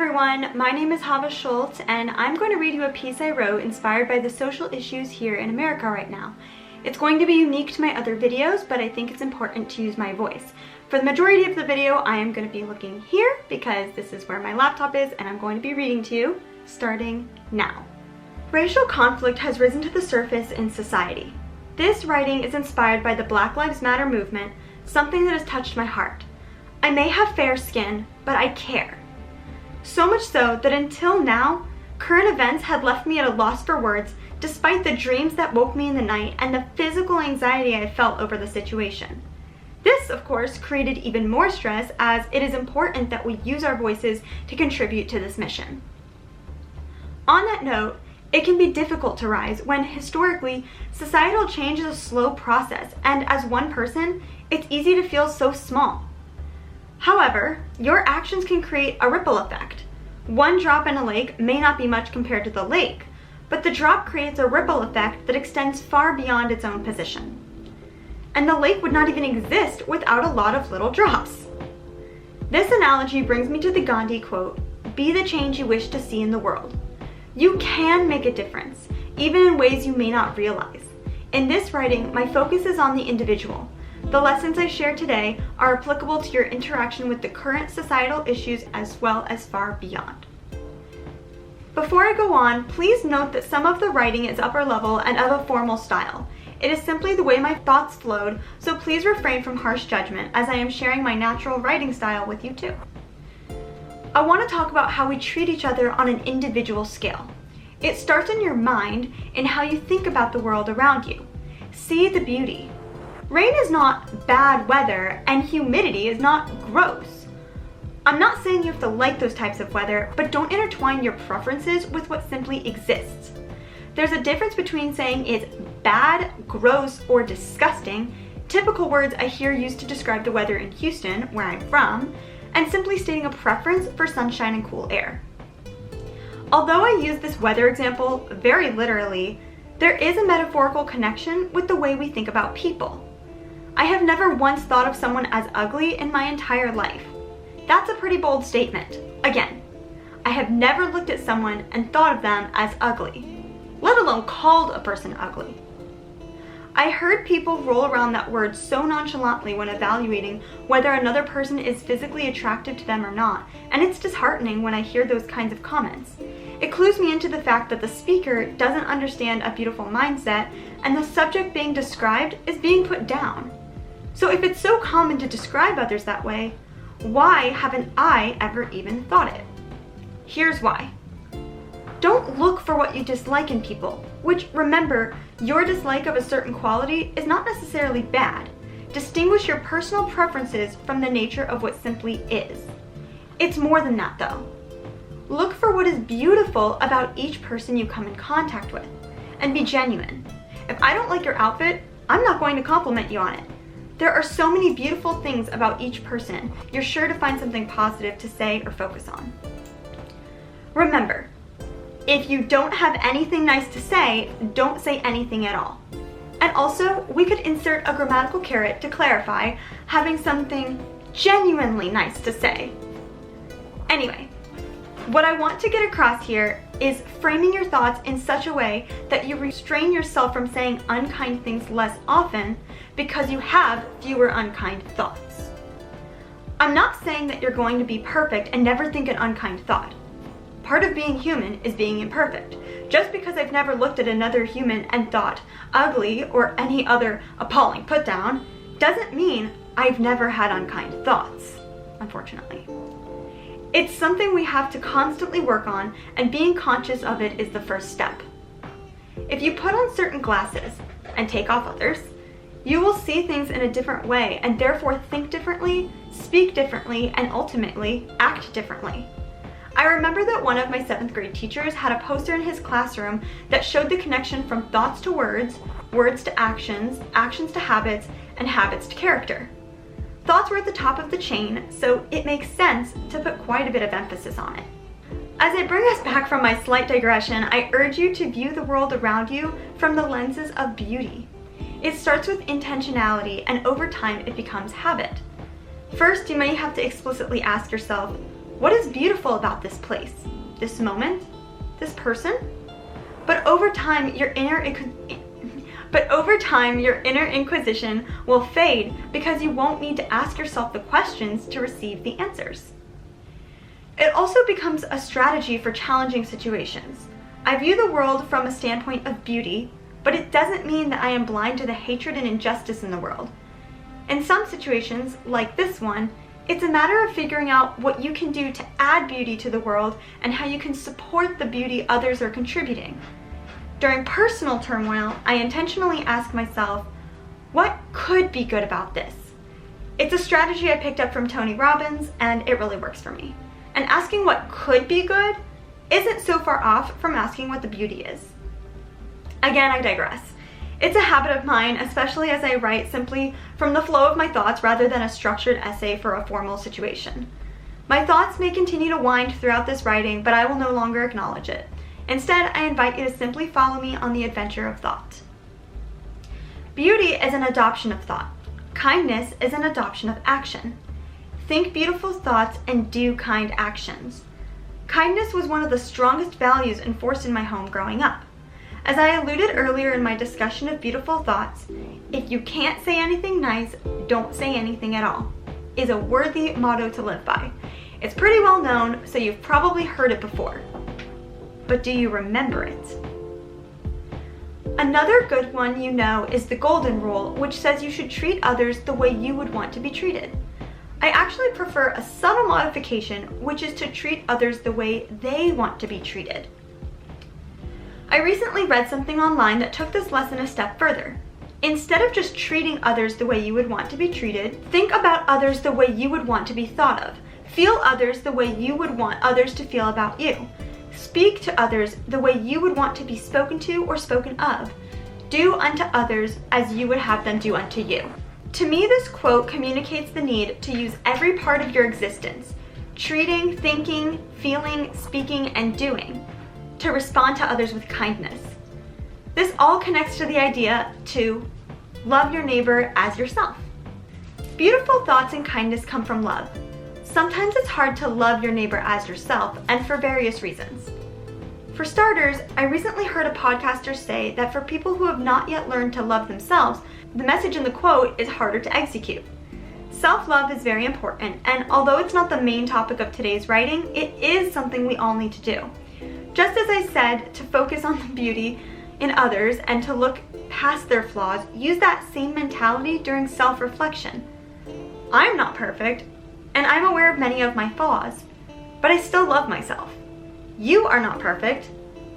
everyone, my name is Hava and I'm going to read you a piece I wrote inspired by the social issues here in America right now. It's going to be unique to my other videos, but I think it's important to use my voice. For the majority of the video, I am going to be looking here because this is where my laptop is and I'm going to be reading to you, starting now. Racial conflict has risen to the surface in society. This writing is inspired by the Black Lives Matter movement, something that has touched my heart. I may have fair skin, but I care. So much so that until now, current events had left me at a loss for words despite the dreams that woke me in the night and the physical anxiety I felt over the situation. This, of course, created even more stress as it is important that we use our voices to contribute to this mission. On that note, it can be difficult to rise when, historically, societal change is a slow process, and as one person, it's easy to feel so small. However, your actions can create a ripple effect. One drop in a lake may not be much compared to the lake, but the drop creates a ripple effect that extends far beyond its own position. And the lake would not even exist without a lot of little drops. This analogy brings me to the Gandhi quote, "Be the change you wish to see in the world." You can make a difference, even in ways you may not realize. In this writing, my focus is on the individual. The lessons I share today are applicable to your interaction with the current societal issues as well as far beyond. Before I go on, please note that some of the writing is upper level and of a formal style. It is simply the way my thoughts flowed, so please refrain from harsh judgment as I am sharing my natural writing style with you too. I want to talk about how we treat each other on an individual scale. It starts in your mind in how you think about the world around you. See the beauty. Rain is not bad weather and humidity is not gross. I'm not saying you have to like those types of weather, but don't intertwine your preferences with what simply exists. There's a difference between saying it's bad, gross, or disgusting, typical words I hear used to describe the weather in Houston, where I'm from, and simply stating a preference for sunshine and cool air. Although I use this weather example very literally, there is a metaphorical connection with the way we think about people. I have never once thought of someone as ugly in my entire life. That's a pretty bold statement. Again, I have never looked at someone and thought of them as ugly, let alone called a person ugly. I heard people roll around that word so nonchalantly when evaluating whether another person is physically attractive to them or not, and it's disheartening when I hear those kinds of comments. It clues me into the fact that the speaker doesn't understand a beautiful mindset, and the subject being described is being put down. So if it's so common to describe others that way, why haven't I ever even thought it? Here's why. Don't look for what you dislike in people, which, remember, your dislike of a certain quality is not necessarily bad. Distinguish your personal preferences from the nature of what simply is. It's more than that, though. Look for what is beautiful about each person you come in contact with, and be genuine. If I don't like your outfit, I'm not going to compliment you on it. There are so many beautiful things about each person, you're sure to find something positive to say or focus on. Remember, if you don't have anything nice to say, don't say anything at all. And also, we could insert a grammatical caret to clarify having something genuinely nice to say. Anyway, what I want to get across here is framing your thoughts in such a way that you restrain yourself from saying unkind things less often because you have fewer unkind thoughts. I'm not saying that you're going to be perfect and never think an unkind thought. Part of being human is being imperfect. Just because I've never looked at another human and thought ugly or any other appalling put-down doesn't mean I've never had unkind thoughts, unfortunately. It's something we have to constantly work on, and being conscious of it is the first step. If you put on certain glasses and take off others, you will see things in a different way and therefore think differently, speak differently, and ultimately act differently. I remember that one of my 7th grade teachers had a poster in his classroom that showed the connection from thoughts to words, words to actions, actions to habits, and habits to character. Thoughts were at the top of the chain, so it makes sense to put quite a bit of emphasis on it. As I bring us back from my slight digression, I urge you to view the world around you from the lenses of beauty. It starts with intentionality, and over time it becomes habit. First, you may have to explicitly ask yourself, What is beautiful about this place, this moment, this person? But over time, your inner inquisition will fade because you won't need to ask yourself the questions to receive the answers. It also becomes a strategy for challenging situations. I view the world from a standpoint of beauty, but it doesn't mean that I am blind to the hatred and injustice in the world. In some situations, like this one, it's a matter of figuring out what you can do to add beauty to the world and how you can support the beauty others are contributing. During personal turmoil, I intentionally ask myself, what could be good about this? It's a strategy I picked up from Tony Robbins, and it really works for me. And asking what could be good isn't so far off from asking what the beauty is. Again, I digress. It's a habit of mine, especially as I write simply from the flow of my thoughts rather than a structured essay for a formal situation. My thoughts may continue to wind throughout this writing, but I will no longer acknowledge it. Instead, I invite you to simply follow me on the adventure of thought. Beauty is an adoption of thought. Kindness is an adoption of action. Think beautiful thoughts and do kind actions. Kindness was one of the strongest values enforced in my home growing up. As I alluded earlier in my discussion of beautiful thoughts, if you can't say anything nice, don't say anything at all, is a worthy motto to live by. It's pretty well known, so you've probably heard it before. But do you remember it? Another good one you know is the golden rule, which says you should treat others the way you would want to be treated. I actually prefer a subtle modification, which is to treat others the way they want to be treated. I recently read something online that took this lesson a step further. Instead of just treating others the way you would want to be treated, think about others the way you would want to be thought of. Feel others the way you would want others to feel about you. Speak to others the way you would want to be spoken to or spoken of. Do unto others as you would have them do unto you. To me, this quote communicates the need to use every part of your existence, treating, thinking, feeling, speaking, and doing, to respond to others with kindness. This all connects to the idea to love your neighbor as yourself. Beautiful thoughts and kindness come from love. Sometimes it's hard to love your neighbor as yourself, and for various reasons. For starters, I recently heard a podcaster say that for people who have not yet learned to love themselves, the message in the quote is harder to execute. Self-love is very important, and although it's not the main topic of today's writing, it is something we all need to do. Just as I said to focus on the beauty in others and to look past their flaws, use that same mentality during self-reflection. I'm not perfect, and I'm aware of many of my flaws, but I still love myself. You are not perfect,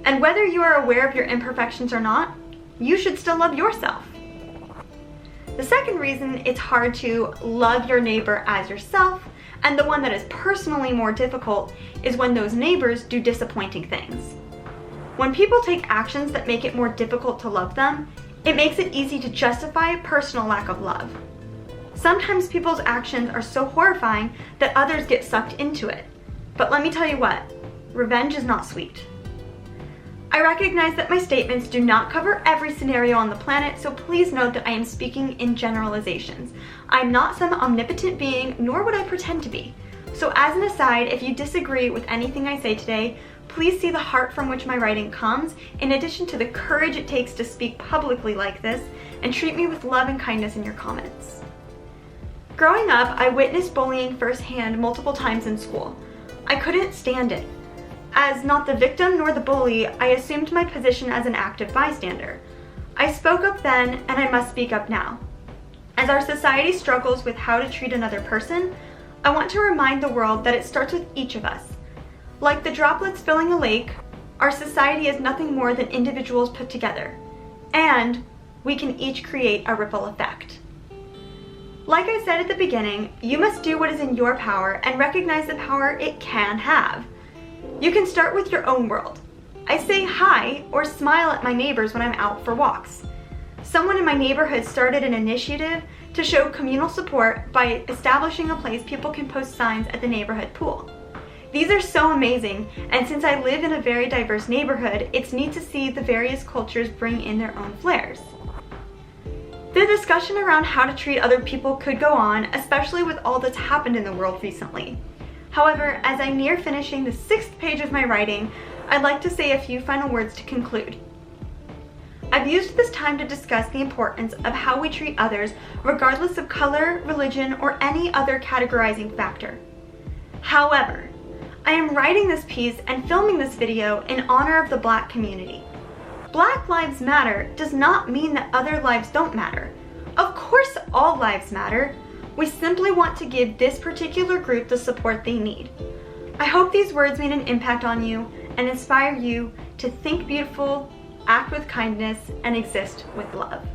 and whether you are aware of your imperfections or not, you should still love yourself. The second reason it's hard to love your neighbor as yourself, and the one that is personally more difficult, is when those neighbors do disappointing things. When people take actions that make it more difficult to love them, it makes it easy to justify personal lack of love. Sometimes people's actions are so horrifying that others get sucked into it. But let me tell you what, revenge is not sweet. I recognize that my statements do not cover every scenario on the planet, so please note that I am speaking in generalizations. I'm not some omnipotent being, nor would I pretend to be. So as an aside, if you disagree with anything I say today, please see the heart from which my writing comes, in addition to the courage it takes to speak publicly like this, and treat me with love and kindness in your comments. Growing up, I witnessed bullying firsthand multiple times in school. I couldn't stand it. As not the victim nor the bully, I assumed my position as an active bystander. I spoke up then, and I must speak up now. As our society struggles with how to treat another person, I want to remind the world that it starts with each of us. Like the droplets filling a lake, our society is nothing more than individuals put together, and we can each create a ripple effect. Like I said at the beginning, you must do what is in your power and recognize the power it can have. You can start with your own world. I say hi or smile at my neighbors when I'm out for walks. Someone in my neighborhood started an initiative to show communal support by establishing a place people can post signs at the neighborhood pool. These are so amazing, and since I live in a very diverse neighborhood, it's neat to see the various cultures bring in their own flares. The discussion around how to treat other people could go on, especially with all that's happened in the world recently. However, as I near finishing the 6th page of my writing, I'd like to say a few final words to conclude. I've used this time to discuss the importance of how we treat others regardless of color, religion, or any other categorizing factor. However, I am writing this piece and filming this video in honor of the Black community. Black Lives Matter does not mean that other lives don't matter. Of course all lives matter. We simply want to give this particular group the support they need. I hope these words made an impact on you and inspire you to think beautiful, act with kindness, and exist with love.